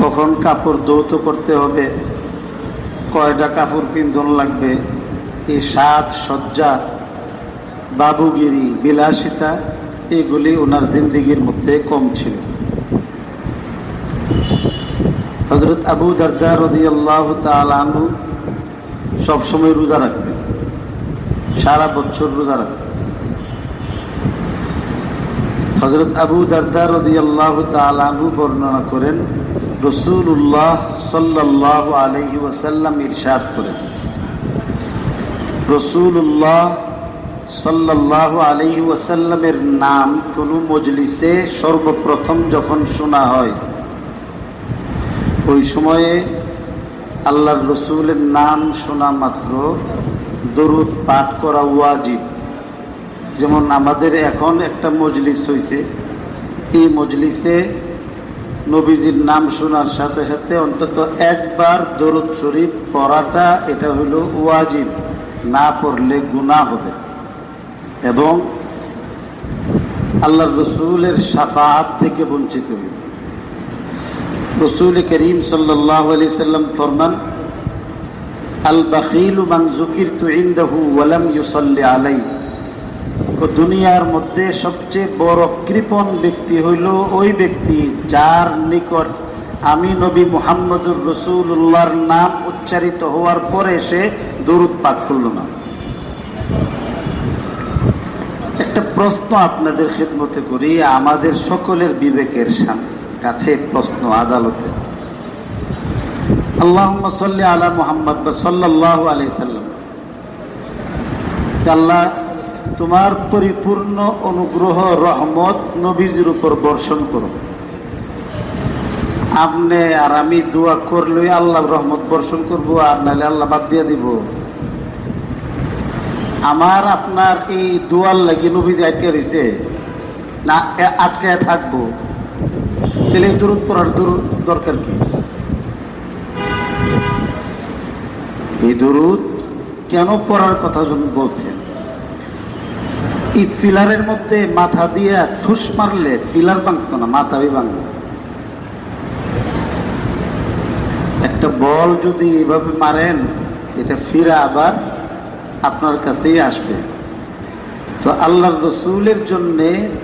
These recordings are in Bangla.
কখন কাপড় ধৌত করতে হবে, কয়টা কাপড় পিন্ধন লাগবে, এই সাজ সজ্জা, বাবুগিরি, বিলাসিতা, এগুলি ওনার জিন্দিগির মধ্যে কম ছিল। হযরত আবু দারদা রাদিয়াল্লাহু তাআলা আনহু সবসময় রোজা রাখতেন, সারা বছর রোজা রাখতেন। হযরত আবু দারদা রাদিয়াল্লাহু তাআলা আনহু বর্ণনা করেন, রাসূলুল্লাহ সাল্লাল্লাহু আলাইহি ওয়াসাল্লাম ইরশাদ করেন, রাসূলুল্লাহ সাল্লাল্লাহু আলাইহি ওয়াসাল্লামের নাম কোন মজলিসে সর্বপ্রথম যখন শোনা হয়, ওই সময়ে আল্লাহর রসুলের নাম শোনা মাত্র দরুদ পাঠ করা ওয়াজিব। যেমন আমাদের এখন একটা মজলিস হয়েছে, এই মজলিসে নবীজির নাম শোনার সাথে সাথে অন্তত একবার দরুদ শরীফ পড়াটা এটা হলো ওয়াজিব, না পড়লে গুনাহ হবে এবং আল্লাহর রসুলের শাফাআত থেকে বঞ্চিত হবে। রসূল করিম সাল্লাল্লাহু আলাইহি সাল্লাম ফরমান, আল বাখিলু মান যুকিরতু ইনদাহু ওয়া লাম ইউসাল্লি আলাইহি। ও দুনিয়ার মধ্যে সবচেয়ে বড় কৃপণ ব্যক্তি হইল ওই ব্যক্তি যার নিকট আমি নবী মুহাম্মদুর রাসূলুল্লাহর নাম উচ্চারিত হওয়ার পরে সে দরুদ পাঠ করল না। একটা প্রশ্ন আপনাদের খিদমতে করি, আমাদের সকলের বিবেকের কাছে প্রশ্ন আদালতে, আল্লাহুম্মা সাল্লি আলা মুহাম্মদ বা সাল্লাল্লাহু আলাইহি সাল্লাম, আল্লাহ তোমার পরিপূর্ণ অনুগ্রহ রহমত নবীজির উপর বর্ষণ করো। আপনি আর আমি দোয়া করলে আল্লাহর রহমত বর্ষণ করব, আর নাহলে আল্লাহ বাদ দিয়ে দিব? আমার আপনার এই দোয়ার লাগি নবীজি আটকে রয়েছে না, আটকে থাকবো? তাহলে দরুদ পড়ার দরকার কি? এই দরুদ কেন পড়ার কথা বলছেন? এই পিলারের মধ্যে মাথা দিয়ে ঠুস মারলে পিলার ভাঙতো না, মাথাই ভাঙত। একটা বল যদি এইভাবে মারেন, এটা ফিরে আবার আপনার কাছেই আসবে। তো আল্লাহর রসুলের জন্য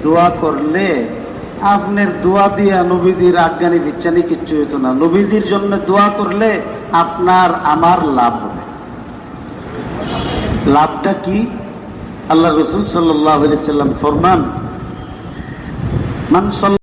দোয়া করলে আপনার দোয়া দিয়া নবীজির আজ্ঞানি বিচ্ছানি কিচ্ছু হইতো না। নবীজির জন্য দোয়া করলে আপনার আমার লাভ হবে। লাভটা কি? আল্লাহ রসুল সাল্লাল্লাহু আলাইহি সাল্লাম ফরমান, মান